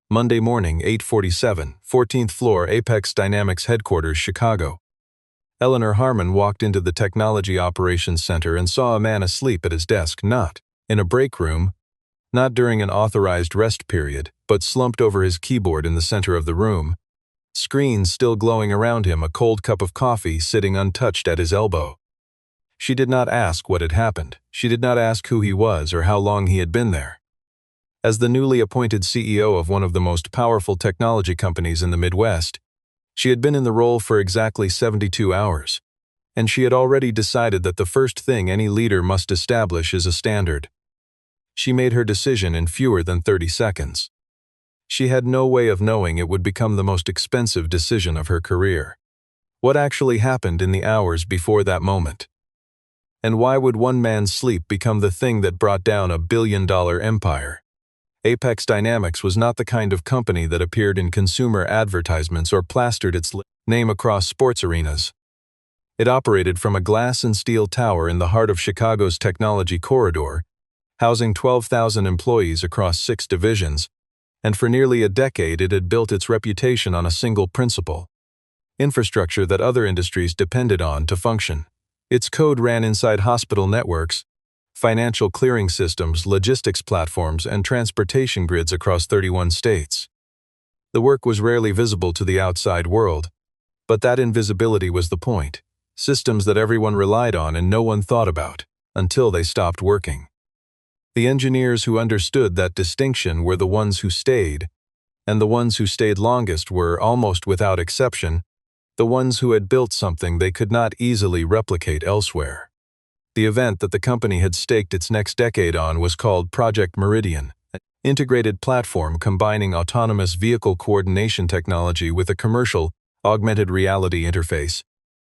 Monday morning, 8:47, 14th floor, Apex Dynamics headquarters, Chicago. Eleanor Harmon walked into the Technology Operations Center and saw a man asleep at his desk, not in a break room, not during an authorized rest period, but slumped over his keyboard in the center of the room. Screens still glowing around him, a cold cup of coffee sitting untouched at his elbow. She did not ask what had happened. She did not ask who he was or how long he had been there. As the newly appointed CEO of one of the most powerful technology companies in the Midwest, she had been in the role for exactly 72 hours, and she had already decided that the first thing any leader must establish is a standard. She made her decision in fewer than 30 seconds. She had no way of knowing it would become the most expensive decision of her career. What actually happened in the hours before that moment? And why would one man's sleep become the thing that brought down a billion-dollar empire? Apex Dynamics was not the kind of company that appeared in consumer advertisements or plastered its name across sports arenas. It operated from a glass and steel tower in the heart of Chicago's technology corridor, housing 12,000 employees across 6 divisions, and for nearly a decade it had built its reputation on a single principle: infrastructure that other industries depended on to function. Its code ran inside hospital networks, financial clearing systems, logistics platforms, and transportation grids across 31 states. The work was rarely visible to the outside world, but that invisibility was the point. Systems that everyone relied on and no one thought about, until they stopped working. The engineers who understood that distinction were the ones who stayed, and the ones who stayed longest were, almost without exception, the ones who had built something they could not easily replicate elsewhere. The event that the company had staked its next decade on was called Project Meridian, an integrated platform combining autonomous vehicle coordination technology with a commercial, augmented reality interface,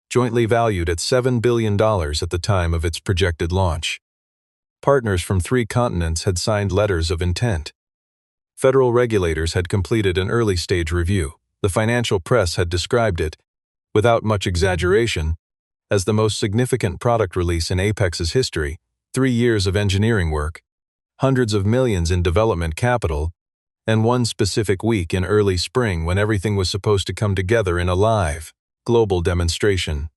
jointly valued at $7 billion at the time of its projected launch. Partners from 3 continents had signed letters of intent. Federal regulators had completed an early-stage review. The financial press had described it, without much exaggeration, as the most significant product release in Apex's history. 3 years of engineering work, hundreds of millions in development capital, and one specific week in early spring when everything was supposed to come together in a live, global demonstration.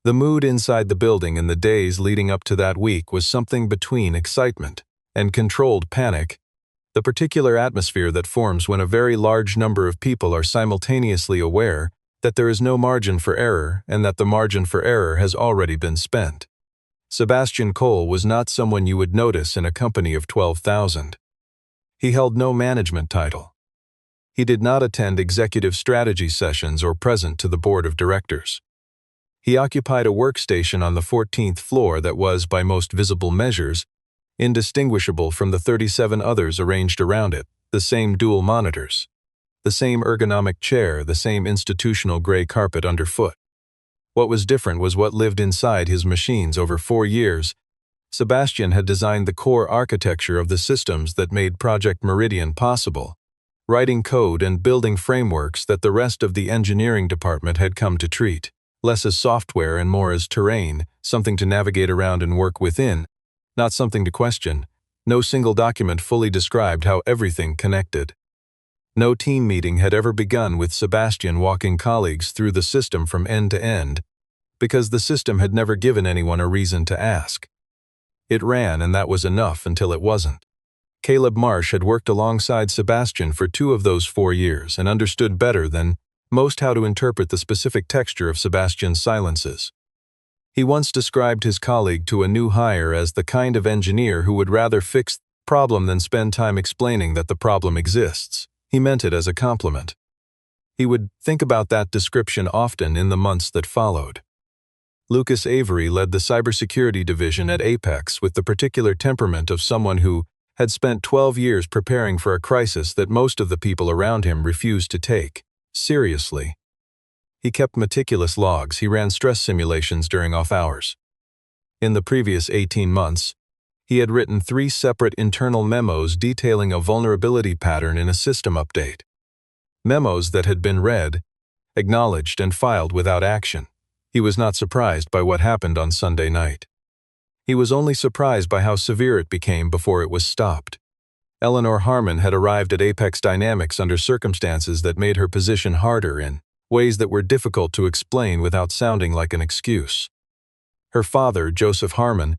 The mood inside the building in the days leading up to that week was something between excitement and controlled panic, the particular atmosphere that forms when a very large number of people are simultaneously aware that there is no margin for error and that the margin for error has already been spent. Sebastian Cole was not someone you would notice in a company of 12,000. He held no management title. He did not attend executive strategy sessions or present to the board of directors. He occupied a workstation on the 14th floor that was, by most visible measures, indistinguishable from the 37 others arranged around it, the same dual monitors, the same ergonomic chair, the same institutional gray carpet underfoot. What was different was what lived inside his machines over 4 years. Sebastian had designed the core architecture of the systems that made Project Meridian possible, writing code and building frameworks that the rest of the engineering department had come to treat less as software and more as terrain, something to navigate around and work within, not something to question. No single document fully described how everything connected. No team meeting had ever begun with Sebastian walking colleagues through the system from end to end, because the system had never given anyone a reason to ask. It ran, and that was enough until it wasn't. Caleb Marsh had worked alongside Sebastian for 2 of those 4 years and understood better than most how to interpret the specific texture of Sebastian's silences. He once described his colleague to a new hire as the kind of engineer who would rather fix the problem than spend time explaining that the problem exists. He meant it as a compliment. He would think about that description often in the months that followed. Lucas Avery led the cybersecurity division at Apex with the particular temperament of someone who had spent 12 years preparing for a crisis that most of the people around him refused to take seriously. He kept meticulous logs. He ran stress simulations during off hours. In the previous 18 months, he had written 3 separate internal memos detailing a vulnerability pattern in a system update. Memos that had been read, acknowledged, and filed without action. He was not surprised by what happened on Sunday night. He was only surprised by how severe it became before it was stopped. Eleanor Harmon had arrived at Apex Dynamics under circumstances that made her position harder in ways that were difficult to explain without sounding like an excuse. Her father, Joseph Harmon,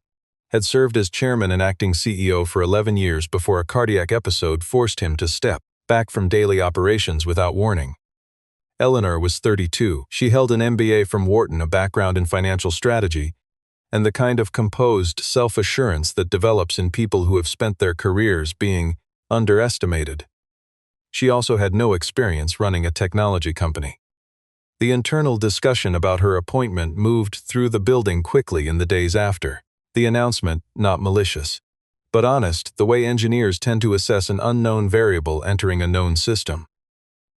had served as chairman and acting CEO for 11 years before a cardiac episode forced him to step back from daily operations without warning. Eleanor was 32. She held an MBA from Wharton, a background in financial strategy, and the kind of composed self-assurance that develops in people who have spent their careers being underestimated. She also had no experience running a technology company. The internal discussion about her appointment moved through the building quickly in the days after. The announcement, not malicious, but honest, the way engineers tend to assess an unknown variable entering a known system.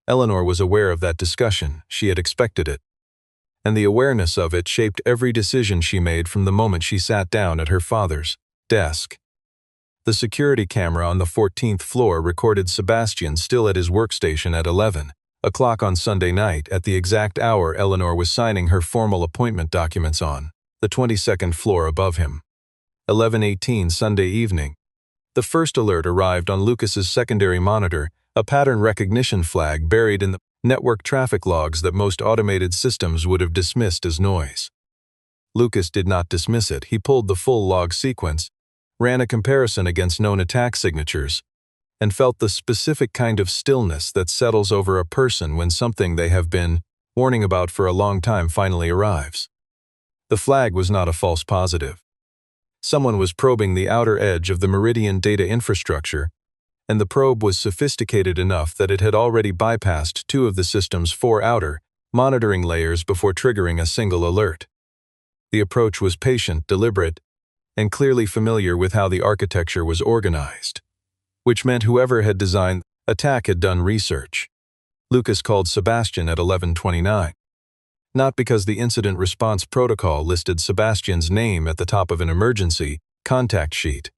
Eleanor was aware of that discussion. She had expected it. And the awareness of it shaped every decision she made from the moment she sat down at her father's desk. The security camera on the 14th floor recorded Sebastian still at his workstation at 11 o'clock on Sunday night, at the exact hour Eleanor was signing her formal appointment documents on the 22nd floor above him. 11:18 Sunday evening. The first alert arrived on Lucas's secondary monitor, a pattern recognition flag buried in the network traffic logs that most automated systems would have dismissed as noise. Lucas did not dismiss it. He pulled the full log sequence, ran a comparison against known attack signatures, and felt the specific kind of stillness that settles over a person when something they have been warning about for a long time finally arrives. The flag was not a false positive. Someone was probing the outer edge of the Meridian data infrastructure, and the probe was sophisticated enough that it had already bypassed 2 of the system's 4 outer monitoring layers before triggering a single alert. The approach was patient, deliberate, and clearly familiar with how the architecture was organized, which meant whoever had designed the attack had done research. Lucas called Sebastian at 11:29. Not because the incident response protocol listed Sebastian's name at the top of an emergency contact sheet.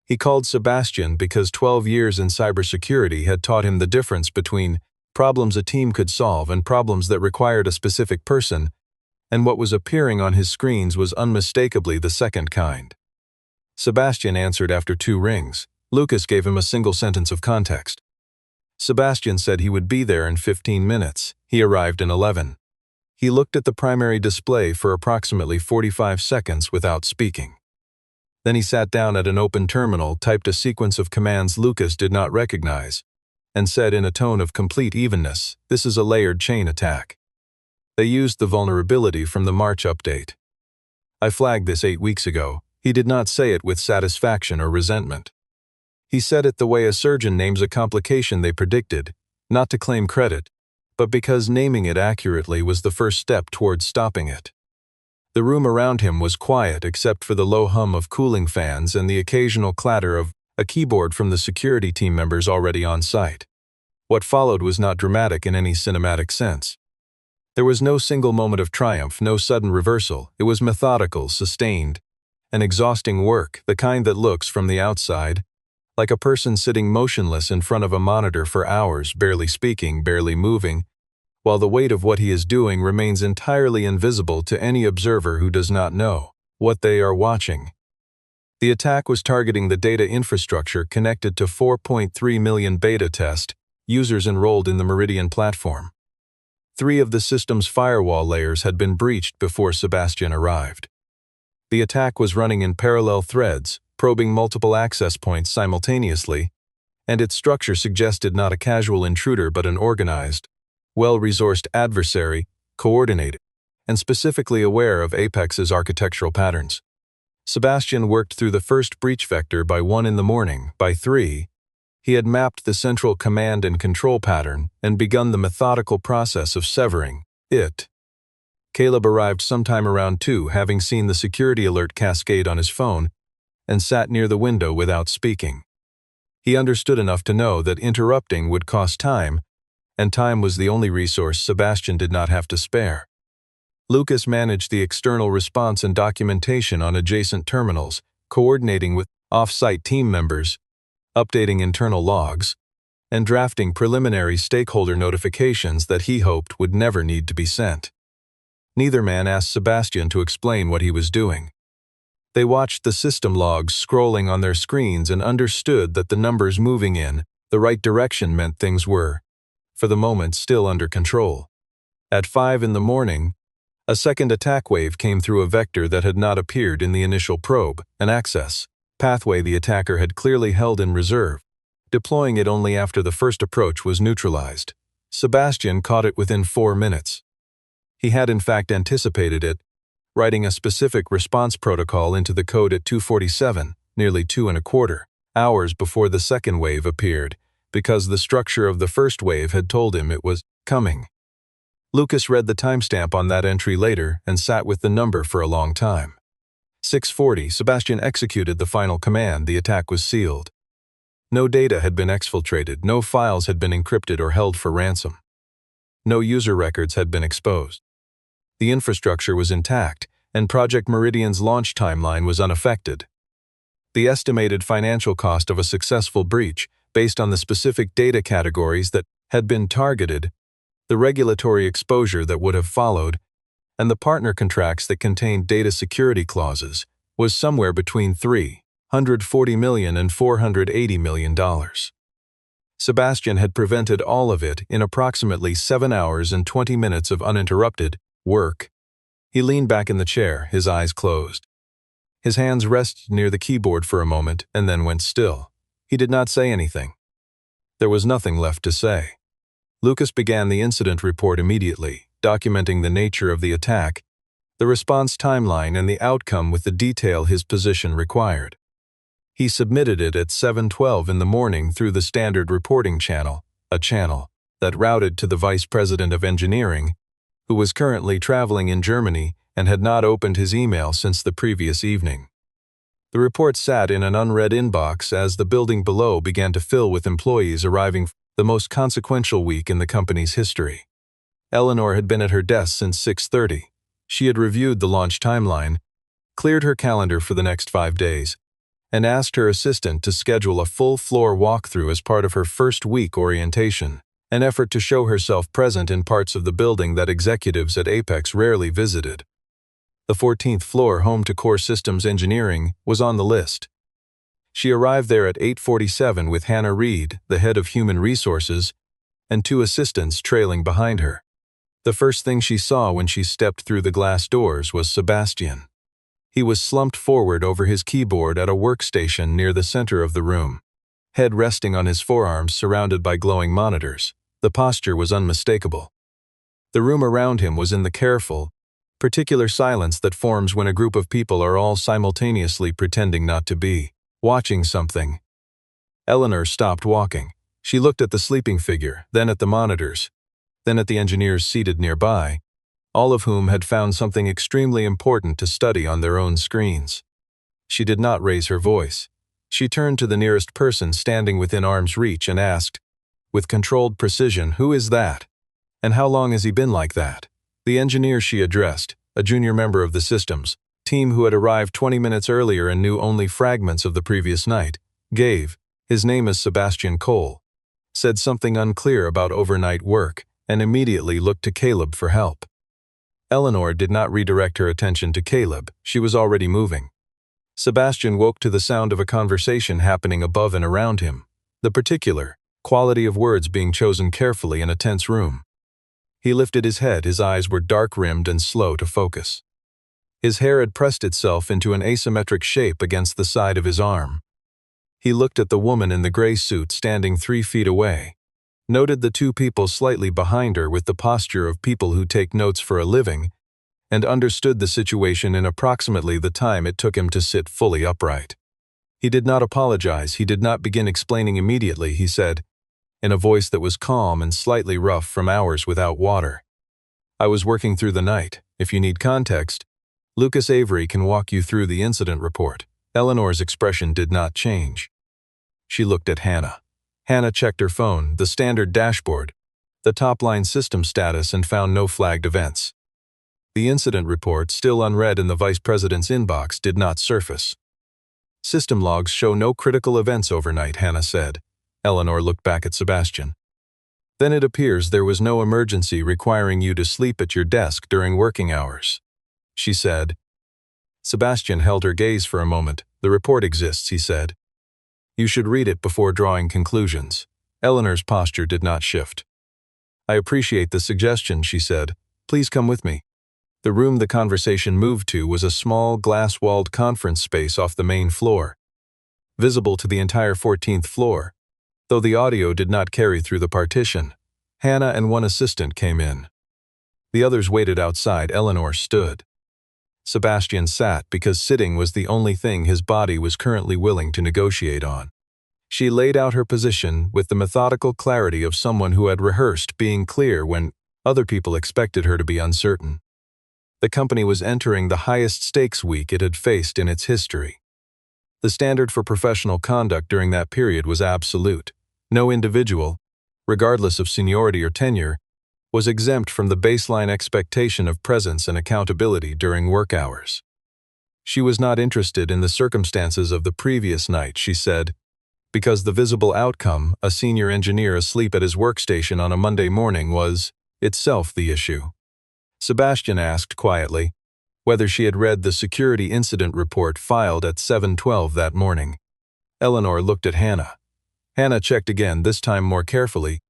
He called Sebastian because 12 years in cybersecurity had taught him the difference between problems a team could solve and problems that required a specific person, and what was appearing on his screens was unmistakably the second kind. Sebastian answered after 2 rings. Lucas gave him a single sentence of context. Sebastian said he would be there in 15 minutes. He arrived in 11. He looked at the primary display for approximately 45 seconds without speaking. Then he sat down at an open terminal, typed a sequence of commands Lucas did not recognize, and said in a tone of complete evenness, "This is a layered chain attack. They used the vulnerability from the March update. I flagged this 8 weeks ago." He did not say it with satisfaction or resentment. He said it the way a surgeon names a complication they predicted, not to claim credit, but because naming it accurately was the first step towards stopping it. The room around him was quiet except for the low hum of cooling fans and the occasional clatter of a keyboard from the security team members already on site. What followed was not dramatic in any cinematic sense. There was no single moment of triumph, no sudden reversal. It was methodical, sustained, and exhausting work, the kind that looks, from the outside, like a person sitting motionless in front of a monitor for hours, barely speaking, barely moving, while the weight of what he is doing remains entirely invisible to any observer who does not know what they are watching. The attack was targeting the data infrastructure connected to 4.3 million beta test users enrolled in the Meridian platform. 3 of the system's firewall layers had been breached before Sebastian arrived. The attack was running in parallel threads, probing multiple access points simultaneously, and its structure suggested not a casual intruder but an organized, well-resourced adversary, coordinated, and specifically aware of Apex's architectural patterns. Sebastian worked through the first breach vector by 1 in the morning. By 3, he had mapped the central command and control pattern and begun the methodical process of severing it. Caleb arrived sometime around 2, having seen the security alert cascade on his phone, and sat near the window without speaking. He understood enough to know that interrupting would cost time, and time was the only resource Sebastian did not have to spare. Lucas managed the external response and documentation on adjacent terminals, coordinating with off-site team members, updating internal logs, and drafting preliminary stakeholder notifications that he hoped would never need to be sent. Neither man asked Sebastian to explain what he was doing. They watched the system logs scrolling on their screens and understood that the numbers moving in the right direction meant things were, for the moment, still under control. At 5 in the morning, a second attack wave came through a vector that had not appeared in the initial probe, an access pathway the attacker had clearly held in reserve, deploying it only after the first approach was neutralized. Sebastian caught it within 4 minutes. He had in fact anticipated it, writing a specific response protocol into the code at 2:47, nearly 2.25 hours before the second wave appeared, because the structure of the first wave had told him it was coming. Lucas read the timestamp on that entry later and sat with the number for a long time. 6:40, Sebastian executed the final command. The attack was sealed. No data had been exfiltrated, no files had been encrypted or held for ransom. No user records had been exposed. The infrastructure was intact, and Project Meridian's launch timeline was unaffected. The estimated financial cost of a successful breach, based on the specific data categories that had been targeted, the regulatory exposure that would have followed, and the partner contracts that contained data security clauses, was somewhere between $340 million and $480 million. Sebastian had prevented all of it in approximately 7 hours and 20 minutes of uninterrupted work. He leaned back in the chair, his eyes closed. His hands rested near the keyboard for a moment and then went still. He did not say anything. There was nothing left to say. Lucas began the incident report immediately, documenting the nature of the attack, the response timeline, and the outcome with the detail his position required. He submitted it at 7:12 in the morning through the standard reporting channel, a channel that routed to the Vice President of Engineering, who was currently traveling in Germany and had not opened his email since the previous evening. The report sat in an unread inbox as the building below began to fill with employees arriving, the most consequential week in the company's history. Eleanor had been at her desk since 6:30. She had reviewed the launch timeline, cleared her calendar for the next 5 days, and asked her assistant to schedule a full-floor walkthrough as part of her first week orientation, an effort to show herself present in parts of the building that executives at Apex rarely visited. The 14th floor, home to Core Systems Engineering, was on the list. She arrived there at 8:47 with Hannah Reed, the head of Human Resources, and 2 assistants trailing behind her. The first thing she saw when she stepped through the glass doors was Sebastian. He was slumped forward over his keyboard at a workstation near the center of the room, head resting on his forearms surrounded by glowing monitors. The posture was unmistakable. The room around him was in the careful, particular silence that forms when a group of people are all simultaneously pretending not to be watching something. Eleanor stopped walking. She looked at the sleeping figure, then at the monitors, then at the engineers seated nearby, all of whom had found something extremely important to study on their own screens. She did not raise her voice. She turned to the nearest person standing within arm's reach and asked, with controlled precision, "Who is that? And how long has he been like that?" The engineer she addressed, a junior member of the systems team who had arrived 20 minutes earlier and knew only fragments of the previous night, his name is Sebastian Cole, said something unclear about overnight work, and immediately looked to Caleb for help. Eleanor did not redirect her attention to Caleb. She was already moving. Sebastian woke to the sound of a conversation happening above and around him, the particular quality of words being chosen carefully in a tense room. He lifted his head. His eyes were dark-rimmed and slow to focus. His hair had pressed itself into an asymmetric shape against the side of his arm. He looked at the woman in the gray suit standing 3 feet away, noted the 2 people slightly behind her with the posture of people who take notes for a living, and understood the situation in approximately the time it took him to sit fully upright. He did not apologize. He did not begin explaining immediately. He said, in a voice that was calm and slightly rough from hours without water, "I was working through the night. If you need context, Lucas Avery can walk you through the incident report." Eleanor's expression did not change. She looked at Hannah. Hannah checked her phone, the standard dashboard, the top-line system status, and found no flagged events. The incident report, still unread in the vice president's inbox, did not surface. "System logs show no critical events overnight," Hannah said. Eleanor looked back at Sebastian. "Then it appears there was no emergency requiring you to sleep at your desk during working hours," she said. Sebastian held her gaze for a moment. "The report exists," he said. "You should read it before drawing conclusions." Eleanor's posture did not shift. "I appreciate the suggestion," she said. "Please come with me." The room the conversation moved to was a small, glass-walled conference space off the main floor, visible to the entire 14th floor, though the audio did not carry through the partition. Hannah and one assistant came in. The others waited outside. Eleanor stood. Sebastian sat because sitting was the only thing his body was currently willing to negotiate on. She laid out her position with the methodical clarity of someone who had rehearsed being clear when other people expected her to be uncertain. The company was entering the highest stakes week it had faced in its history. The standard for professional conduct during that period was absolute. No individual, regardless of seniority or tenure, was exempt from the baseline expectation of presence and accountability during work hours. She was not interested in the circumstances of the previous night, she said, because the visible outcome, a senior engineer asleep at his workstation on a Monday morning, was itself the issue. Sebastian asked quietly whether she had read the security incident report filed at 7:12 that morning. Eleanor looked at Hannah. Hannah checked again, this time more carefully,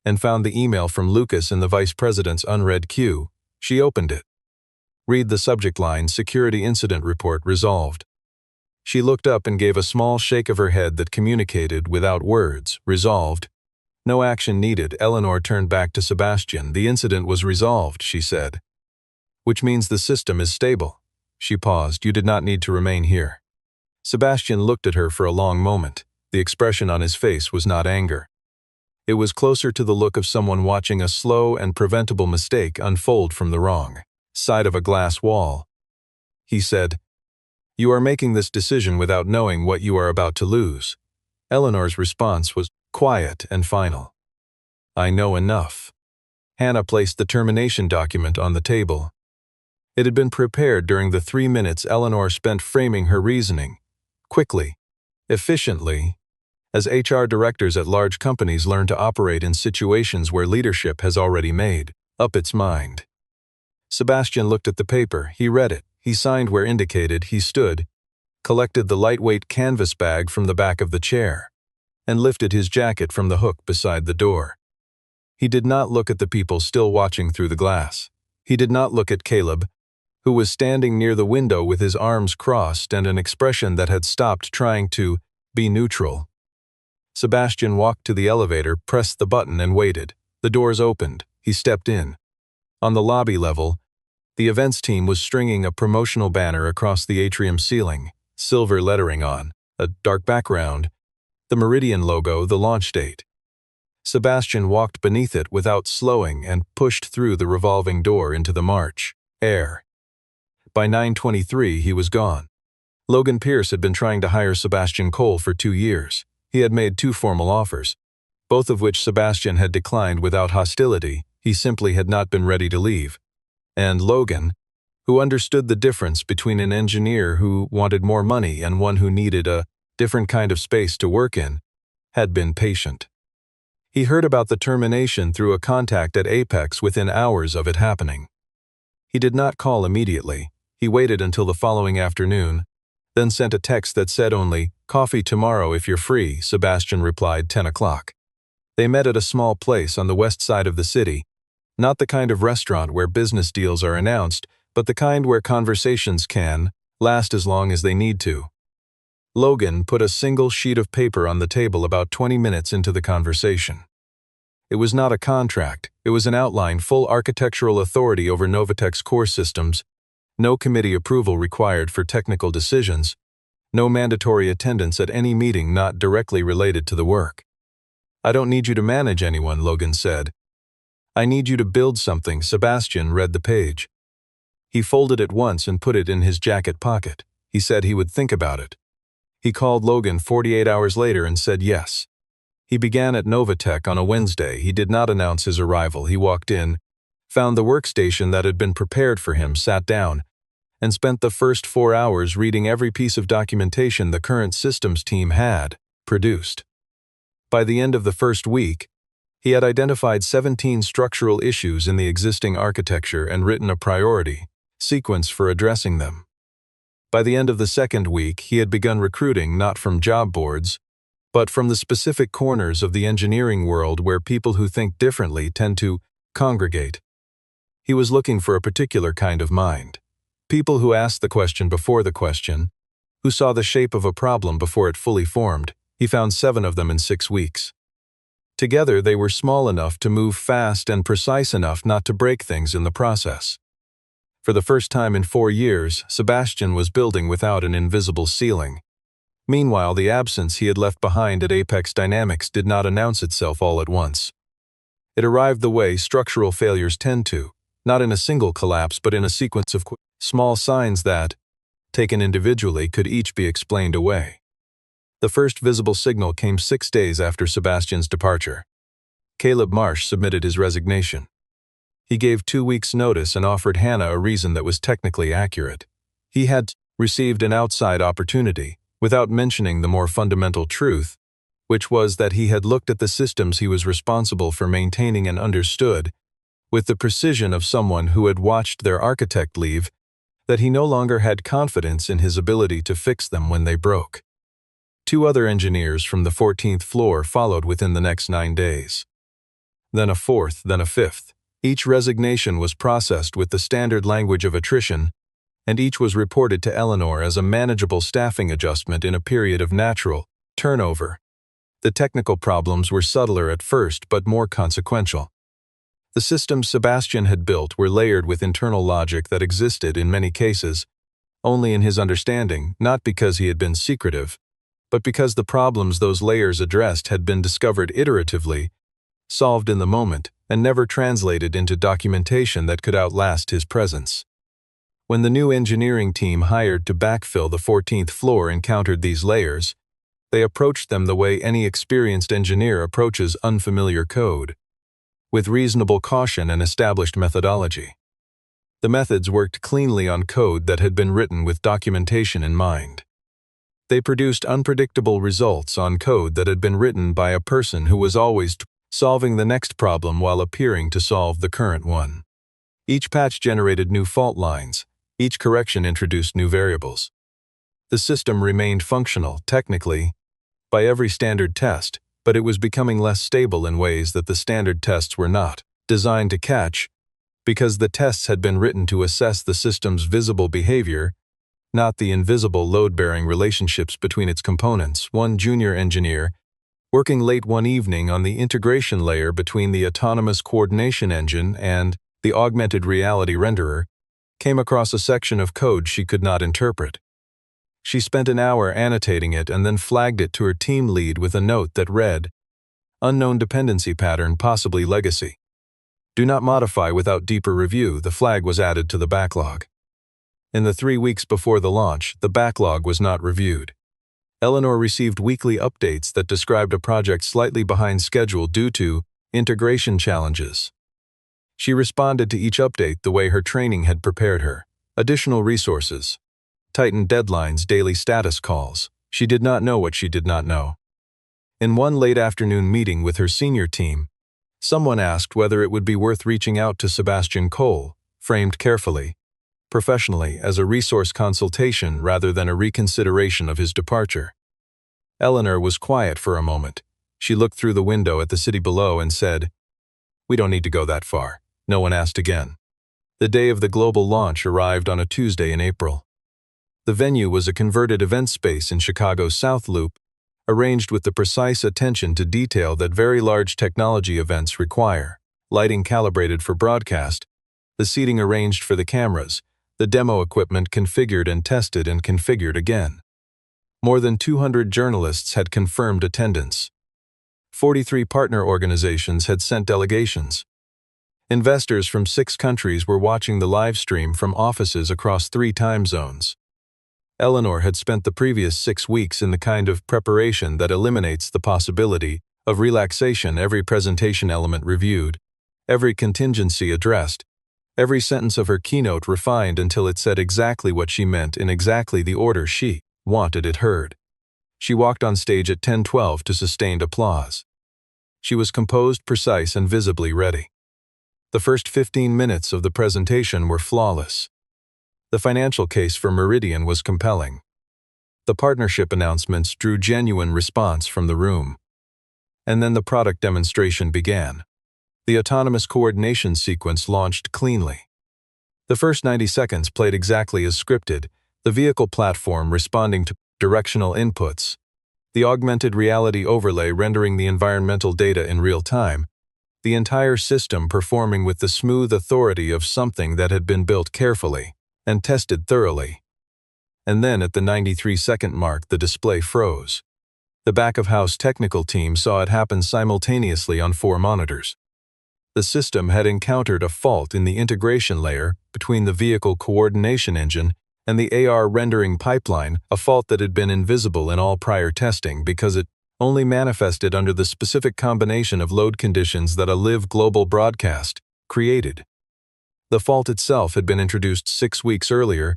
and found the email from Lucas in the vice president's unread queue. She opened it. "Read the subject line, Security Incident Report Resolved." She looked up and gave a small shake of her head that communicated, without words, "Resolved." "No action needed." Eleanor turned back to Sebastian. "The incident was resolved," she said. "Which means the system is stable." She paused. "You did not need to remain here." Sebastian looked at her for a long moment. The expression on his face was not anger. It was closer to the look of someone watching a slow and preventable mistake unfold from the wrong side of a glass wall. He said, "You are making this decision without knowing what you are about to lose." Eleanor's response was quiet and final. "I know enough." Hannah placed the termination document on the table. It had been prepared during the 3 minutes Eleanor spent framing her reasoning. Quickly, efficiently, as HR directors at large companies learn to operate in situations where leadership has already made up its mind. Sebastian looked at the paper. He read it. He signed where indicated. He stood, collected the lightweight canvas bag from the back of the chair, and lifted his jacket from the hook beside the door. He did not look at the people still watching through the glass. He did not look at Caleb, who was standing near the window with his arms crossed and an expression that had stopped trying to be neutral. Sebastian walked to the elevator, pressed the button, and waited. The doors opened. He stepped in. On the lobby level, the events team was stringing a promotional banner across the atrium ceiling, silver lettering on a dark background, the Meridian logo, the launch date. Sebastian walked beneath it without slowing and pushed through the revolving door into the March air. By 9:23, he was gone. Logan Pierce had been trying to hire Sebastian Cole for 2 years. He had made 2 formal offers, both of which Sebastian had declined without hostility. He simply had not been ready to leave. And Logan, who understood the difference between an engineer who wanted more money and one who needed a different kind of space to work in, had been patient. He heard about the termination through a contact at Apex within hours of it happening. He did not call immediately. He waited until the following afternoon, then sent a text that said only, "Coffee tomorrow if you're free." Sebastian replied 10 o'clock. They met at a small place on the west side of the city, not the kind of restaurant where business deals are announced, but the kind where conversations can last as long as they need to. Logan put a single sheet of paper on the table about 20 minutes into the conversation. It was not a contract. It was an outline, full architectural authority over Novatech's core systems, no committee approval required for technical decisions, no mandatory attendance at any meeting not directly related to the work. "I don't need you to manage anyone," Logan said. "I need you to build something." Sebastian read the page. He folded it once and put it in his jacket pocket. He said he would think about it. He called Logan 48 hours later and said yes. He began at Novatech on a Wednesday. He did not announce his arrival. He walked in, found the workstation that had been prepared for him, sat down, and spent the first 4 hours reading every piece of documentation the current systems team had produced. By the end of the first week, he had identified 17 structural issues in the existing architecture and written a priority sequence for addressing them. By the end of the second week, he had begun recruiting not from job boards, but from the specific corners of the engineering world where people who think differently tend to congregate. He was looking for a particular kind of mind. People who asked the question before the question, who saw the shape of a problem before it fully formed. He found 7 of them in 6 weeks. Together, they were small enough to move fast and precise enough not to break things in the process. For the first time in 4 years, Sebastian was building without an invisible ceiling. Meanwhile, the absence he had left behind at Apex Dynamics did not announce itself all at once. It arrived the way structural failures tend to, not in a single collapse but in a sequence of small signs that, taken individually, could each be explained away. The first visible signal came 6 days after Sebastian's departure. Caleb Marsh submitted his resignation. He gave 2 weeks' notice and offered Hannah a reason that was technically accurate. He had received an outside opportunity, without mentioning the more fundamental truth, which was that he had looked at the systems he was responsible for maintaining and understood, with the precision of someone who had watched their architect leave, that he no longer had confidence in his ability to fix them when they broke. 2 other engineers from the 14th floor followed within the next 9 days. Then a 4th, then a 5th. Each resignation was processed with the standard language of attrition, and each was reported to Eleanor as a manageable staffing adjustment in a period of natural turnover. The technical problems were subtler at first but more consequential. The systems Sebastian had built were layered with internal logic that existed, in many cases, only in his understanding, not because he had been secretive, but because the problems those layers addressed had been discovered iteratively, solved in the moment, and never translated into documentation that could outlast his presence. When the new engineering team hired to backfill the 14th floor encountered these layers, they approached them the way any experienced engineer approaches unfamiliar code, with reasonable caution and established methodology. The methods worked cleanly on code that had been written with documentation in mind. They produced unpredictable results on code that had been written by a person who was always solving the next problem while appearing to solve the current one. Each patch generated new fault lines. Each correction introduced new variables. The system remained functional, technically, by every standard test, but it was becoming less stable in ways that the standard tests were not designed to catch, because the tests had been written to assess the system's visible behavior, not the invisible load-bearing relationships between its components. One junior engineer, working late one evening on the integration layer between the autonomous coordination engine and the augmented reality renderer, came across a section of code she could not interpret. She spent an hour annotating it and then flagged it to her team lead with a note that read, "Unknown dependency pattern, possibly legacy. Do not modify without deeper review." The flag was added to the backlog. In the 3 weeks before the launch, the backlog was not reviewed. Eleanor received weekly updates that described a project slightly behind schedule due to integration challenges. She responded to each update the way her training had prepared her. Additional resources, tightened deadlines, daily status calls. She did not know what she did not know. In one late afternoon meeting with her senior team, someone asked whether it would be worth reaching out to Sebastian Cole, framed carefully, professionally, as a resource consultation rather than a reconsideration of his departure. Eleanor was quiet for a moment. She looked through the window at the city below and said, "We don't need to go that far." No one asked again. The day of the global launch arrived on a Tuesday in April. The venue was a converted event space in Chicago's South Loop, arranged with the precise attention to detail that very large technology events require. Lighting calibrated for broadcast, the seating arranged for the cameras, the demo equipment configured and tested and configured again. More than 200 journalists had confirmed attendance. 43 partner organizations had sent delegations. Investors from 6 countries were watching the live stream from offices across 3 time zones. Eleanor had spent the previous 6 weeks in the kind of preparation that eliminates the possibility of relaxation. Every presentation element reviewed, every contingency addressed, every sentence of her keynote refined until it said exactly what she meant in exactly the order she wanted it heard. She walked on stage at 10:12 to sustained applause. She was composed, precise, and visibly ready. The first 15 minutes of the presentation were flawless. The financial case for Meridian was compelling. The partnership announcements drew genuine response from the room. And then the product demonstration began. The autonomous coordination sequence launched cleanly. The first 90 seconds played exactly as scripted, the vehicle platform responding to directional inputs, the augmented reality overlay rendering the environmental data in real time, the entire system performing with the smooth authority of something that had been built carefully and tested thoroughly. And then at the 93-second mark the display froze. The back-of-house technical team saw it happen simultaneously on 4 monitors. The system had encountered a fault in the integration layer between the vehicle coordination engine and the AR rendering pipeline, a fault that had been invisible in all prior testing because it only manifested under the specific combination of load conditions that a live global broadcast created. The fault itself had been introduced 6 weeks earlier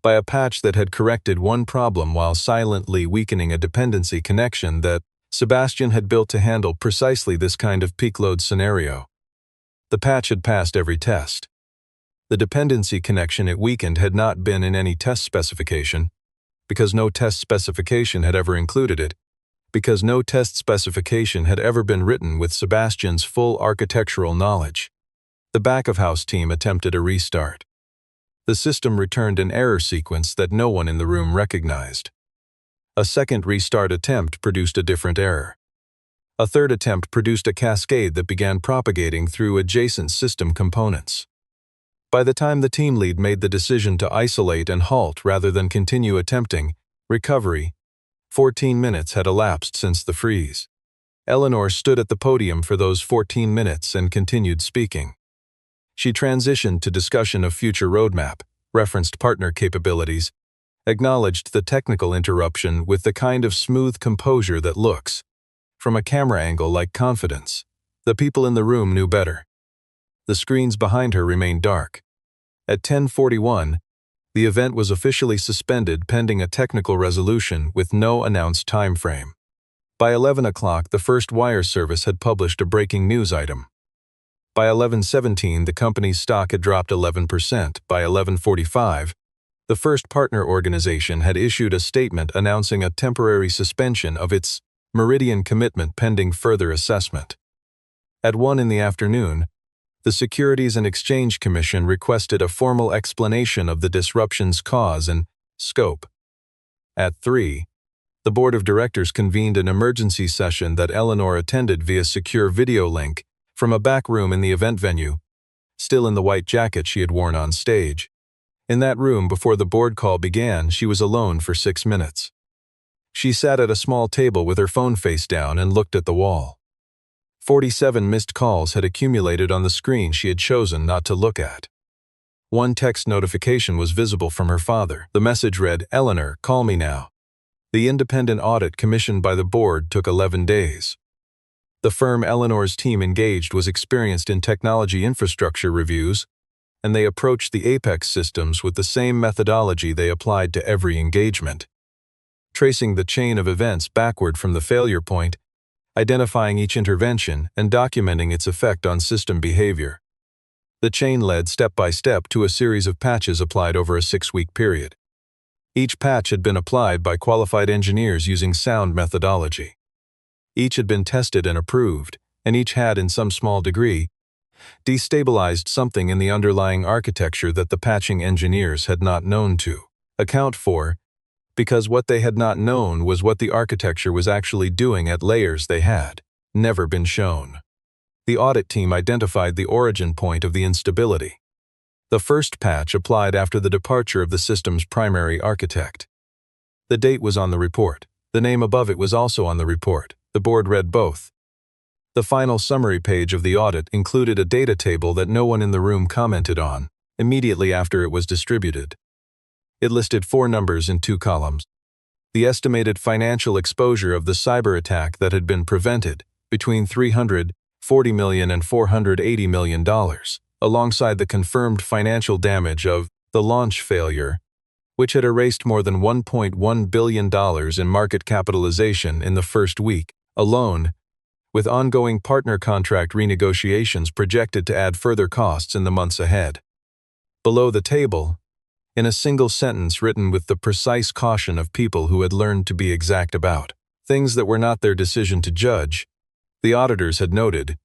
by a patch that had corrected one problem while silently weakening a dependency connection that Sebastian had built to handle precisely this kind of peak load scenario. The patch had passed every test. The dependency connection it weakened had not been in any test specification, because no test specification had ever included it, because no test specification had ever been written with Sebastian's full architectural knowledge. The back-of-house team attempted a restart. The system returned an error sequence that no one in the room recognized. A second restart attempt produced a different error. A third attempt produced a cascade that began propagating through adjacent system components. By the time the team lead made the decision to isolate and halt rather than continue attempting recovery, 14 minutes had elapsed since the freeze. Eleanor stood at the podium for those 14 minutes and continued speaking. She transitioned to discussion of future roadmap, referenced partner capabilities, acknowledged the technical interruption with the kind of smooth composure that looks, from a camera angle, like confidence. The people in the room knew better. The screens behind her remained dark. At 10:41, the event was officially suspended pending a technical resolution with no announced time frame. By 11 o'clock, the first wire service had published a breaking news item. By 11:17, the company's stock had dropped 11%. By 11:45, the first partner organization had issued a statement announcing a temporary suspension of its Meridian commitment pending further assessment. At 1 in the afternoon, the Securities and Exchange Commission requested a formal explanation of the disruption's cause and scope. At 3, the board of directors convened an emergency session that Eleanor attended via secure video link from a back room in the event venue, still in the white jacket she had worn on stage. In that room before the board call began, she was alone for 6 minutes. She sat at a small table with her phone face down and looked at the wall. 47 missed calls had accumulated on the screen she had chosen not to look at. One text notification was visible from her father. The message read, "Eleanor, call me now." The independent audit commissioned by the board took 11 days. The firm Eleanor's team engaged was experienced in technology infrastructure reviews, and they approached the Apex systems with the same methodology they applied to every engagement. Tracing the chain of events backward from the failure point, identifying each intervention, and documenting its effect on system behavior. The chain led step by step to a series of patches applied over a 6-week period. Each patch had been applied by qualified engineers using sound methodology. Each had been tested and approved, and each had, in some small degree, destabilized something in the underlying architecture that the patching engineers had not known to account for, because what they had not known was what the architecture was actually doing at layers they had never been shown. The audit team identified the origin point of the instability. The first patch applied after the departure of the system's primary architect. The date was on the report. The name above it was also on the report. The board read both. The final summary page of the audit included a data table that no one in the room commented on, immediately after it was distributed. It listed 4 numbers in 2 columns. The estimated financial exposure of the cyber attack that had been prevented, between $340 million and $480 million, alongside the confirmed financial damage of the launch failure, which had erased more than $1.1 billion in market capitalization in the first week alone, with ongoing partner contract renegotiations projected to add further costs in the months ahead. Below the table, in a single sentence written with the precise caution of people who had learned to be exact about things that were not their decision to judge. The auditors had noted.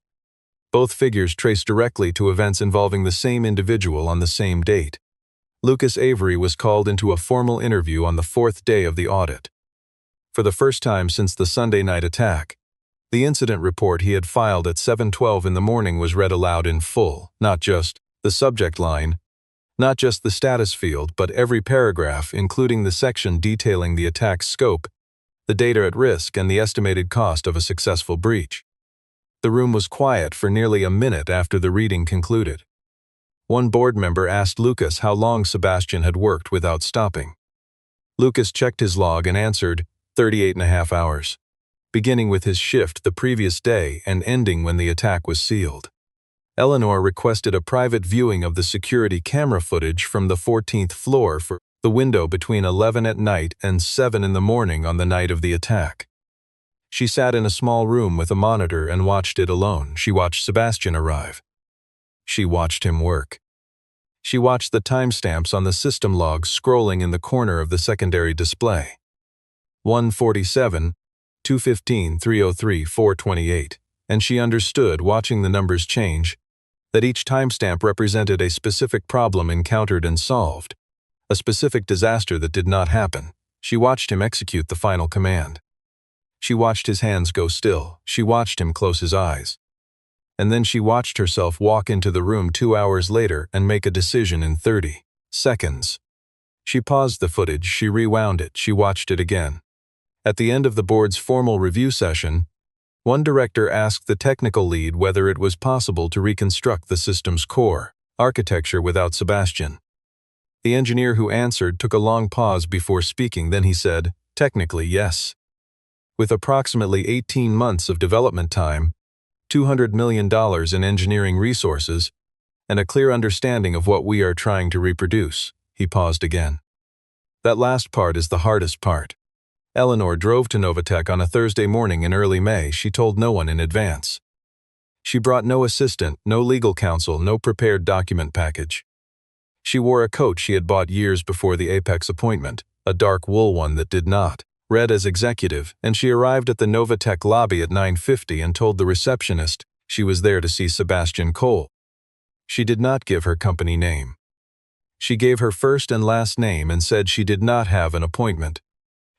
Both figures traced directly to events involving the same individual on the same date. Lucas Avery was called into a formal interview on the fourth day of the audit. For the first time since the Sunday night attack, the incident report he had filed at 7:12 in the morning was read aloud in full, not just the subject line, not just the status field, but every paragraph, including the section detailing the attack's scope, the data at risk, and the estimated cost of a successful breach. The room was quiet for nearly a minute after the reading concluded. One board member asked Lucas how long Sebastian had worked without stopping. Lucas checked his log and answered, 38.5 hours, beginning with his shift the previous day and ending when the attack was sealed. Eleanor requested a private viewing of the security camera footage from the 14th floor for the window between 11 at night and 7 in the morning on the night of the attack. She sat in a small room with a monitor and watched it alone. She watched Sebastian arrive. She watched him work. She watched the timestamps on the system logs scrolling in the corner of the secondary display. 1:47, 2:15, 3:03, 4:28, and she understood, watching the numbers change, that each timestamp represented a specific problem encountered and solved, a specific disaster that did not happen. She watched him execute the final command. She watched his hands go still. She watched him close his eyes. And then she watched herself walk into the room 2 hours later and make a decision in 30 seconds. She paused the footage, she rewound it, she watched it again. At the end of the board's formal review session, one director asked the technical lead whether it was possible to reconstruct the system's core architecture without Sebastian. The engineer who answered took a long pause before speaking, then he said, "Technically, yes. With approximately 18 months of development time, $200 million in engineering resources, and a clear understanding of what we are trying to reproduce." He paused again. That last part is the hardest part. Eleanor drove to Novatech on a Thursday morning in early May. She told no one in advance. She brought no assistant, no legal counsel, no prepared document package. She wore a coat she had bought years before the Apex appointment, a dark wool one that did not read as executive, and she arrived at the Novatech lobby at 9:50 and told the receptionist she was there to see Sebastian Cole. She did not give her company name. She gave her first and last name and said she did not have an appointment.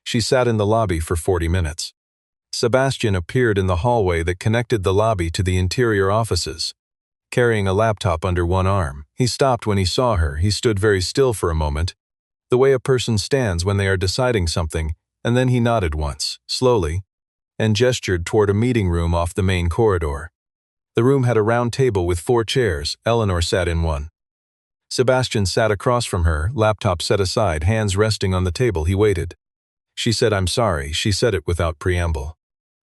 She sat in the lobby for 40 minutes. Sebastian appeared in the hallway that connected the lobby to the interior offices, carrying a laptop under one arm. He stopped when he saw her. He stood very still for a moment, the way a person stands when they are deciding something, and then he nodded once, slowly, and gestured toward a meeting room off the main corridor. The room had a round table with 4 chairs. Eleanor sat in one. Sebastian sat across from her, laptop set aside, hands resting on the table. He waited. She said, "I'm sorry." She said it without preamble,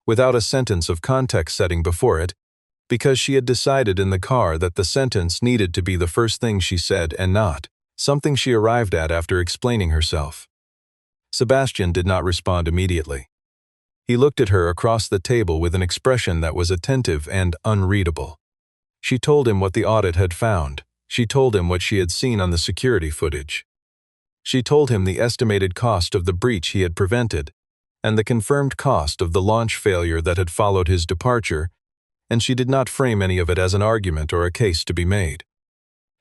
without a sentence of context setting before it, because she had decided in the car that the sentence needed to be the first thing she said and not something she arrived at after explaining herself. Sebastian did not respond immediately. He looked at her across the table with an expression that was attentive and unreadable. She told him what the audit had found. She told him what she had seen on the security footage. She told him the estimated cost of the breach he had prevented, and the confirmed cost of the launch failure that had followed his departure, and she did not frame any of it as an argument or a case to be made.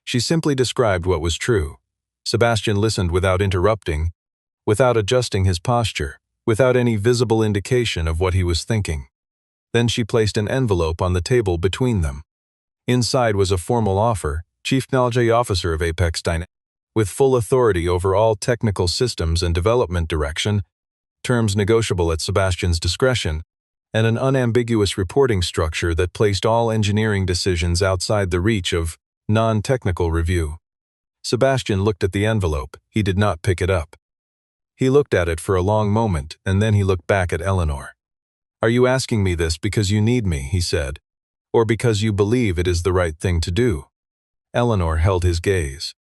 She simply described what was true. Sebastian listened without interrupting, without adjusting his posture, without any visible indication of what he was thinking. Then she placed an envelope on the table between them. Inside was a formal offer, Chief Technology Officer of Apex Dynamics, with full authority over all technical systems and development direction, terms negotiable at Sebastian's discretion, and an unambiguous reporting structure that placed all engineering decisions outside the reach of non-technical review. Sebastian looked at the envelope. He did not pick it up. He looked at it for a long moment, and then he looked back at Eleanor. "Are you asking me this because you need me?" he said, "or because you believe it is the right thing to do?" Eleanor held his gaze.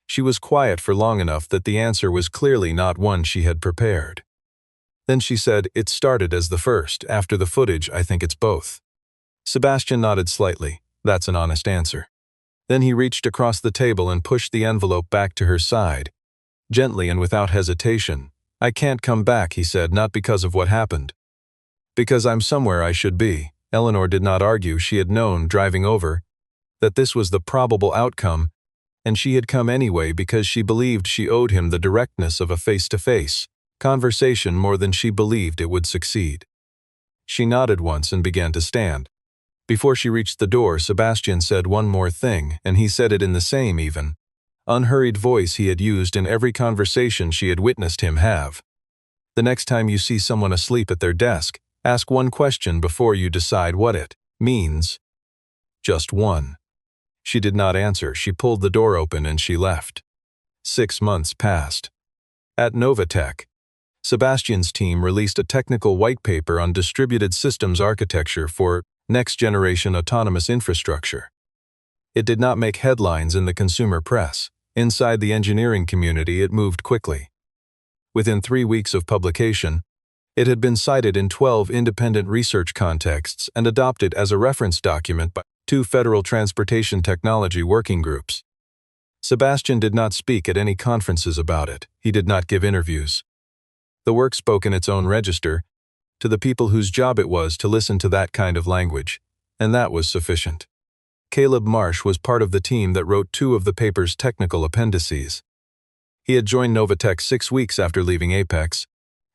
She was quiet for long enough that the answer was clearly not one she had prepared. Then she said, "It started as the first. After the footage, I think it's both." Sebastian nodded slightly. "That's an honest answer." Then he reached across the table and pushed the envelope back to her side. Gently and without hesitation. "I can't come back," he said, "not because of what happened. Because I'm somewhere I should be." Eleanor did not argue. She had known, driving over, that this was the probable outcome, and she had come anyway because she believed she owed him the directness of a face-to-face conversation more than she believed it would succeed. She nodded once and began to stand. Before she reached the door, Sebastian said one more thing, and he said it in the same even, unhurried voice he had used in every conversation she had witnessed him have. "The next time you see someone asleep at their desk, ask one question before you decide what it means. Just one." She did not answer. She pulled the door open and she left. 6 months passed. At Novatech, Sebastian's team released a technical white paper on distributed systems architecture for next-generation autonomous infrastructure. It did not make headlines in the consumer press. Inside the engineering community, it moved quickly. Within 3 weeks of publication, it had been cited in 12 independent research contexts and adopted as a reference document by 2 federal transportation technology working groups. Sebastian did not speak at any conferences about it. He did not give interviews. The work spoke in its own register, to the people whose job it was to listen to that kind of language, and that was sufficient. Caleb Marsh was part of the team that wrote 2 of the paper's technical appendices. He had joined Novatech 6 weeks after leaving Apex,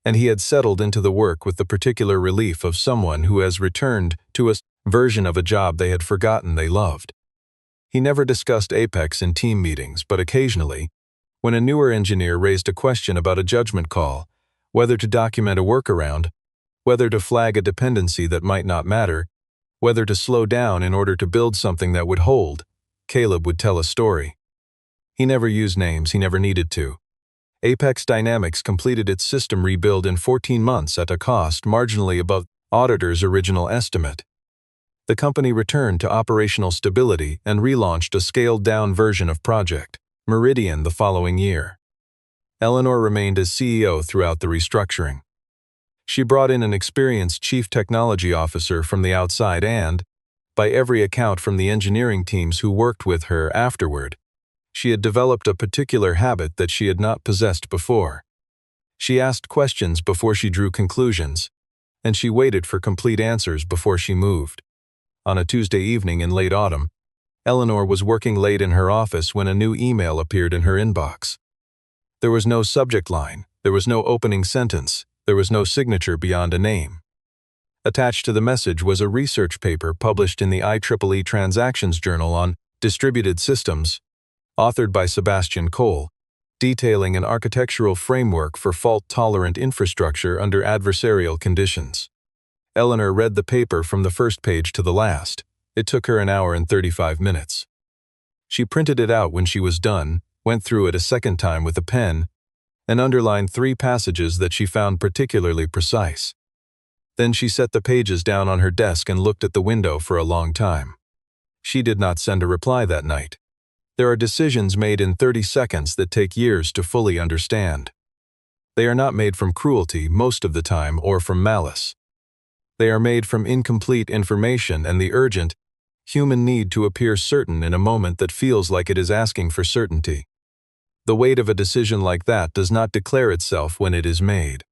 and he had settled into the work with the particular relief of someone who has returned to a version of a job they had forgotten they loved. He never discussed Apex in team meetings, but occasionally, when a newer engineer raised a question about a judgment call, whether to document a workaround, whether to flag a dependency that might not matter, whether to slow down in order to build something that would hold, Caleb would tell a story. He never used names. He never needed to. Apex Dynamics completed its system rebuild in 14 months at a cost marginally above auditor's original estimate. The company returned to operational stability and relaunched a scaled-down version of Project Meridian the following year. Eleanor remained as CEO throughout the restructuring. She brought in an experienced chief technology officer from the outside and, by every account from the engineering teams who worked with her afterward, she had developed a particular habit that she had not possessed before. She asked questions before she drew conclusions, and she waited for complete answers before she moved. On a Tuesday evening in late autumn, Eleanor was working late in her office when a new email appeared in her inbox. There was no subject line, there was no opening sentence, there was no signature beyond a name. Attached to the message was a research paper published in the IEEE Transactions Journal on Distributed Systems, authored by Sebastian Cole, detailing an architectural framework for fault-tolerant infrastructure under adversarial conditions. Eleanor read the paper from the first page to the last. It took her an hour and 35 minutes. She printed it out when she was done, went through it a second time with a pen, and underlined 3 passages that she found particularly precise. Then she set the pages down on her desk and looked at the window for a long time. She did not send a reply that night. There are decisions made in 30 seconds that take years to fully understand. They are not made from cruelty most of the time or from malice. They are made from incomplete information and the urgent, human need to appear certain in a moment that feels like it is asking for certainty. The weight of a decision like that does not declare itself when it is made.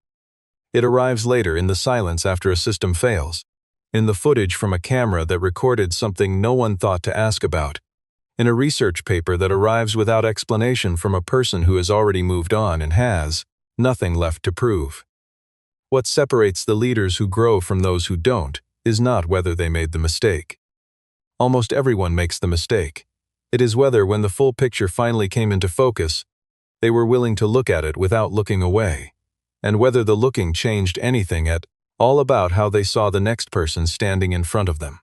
It arrives later in the silence after a system fails, in the footage from a camera that recorded something no one thought to ask about, in a research paper that arrives without explanation from a person who has already moved on and has nothing left to prove. What separates the leaders who grow from those who don't is not whether they made the mistake. Almost everyone makes the mistake. It is whether, when the full picture finally came into focus, they were willing to look at it without looking away, and whether the looking changed anything at all about how they saw the next person standing in front of them.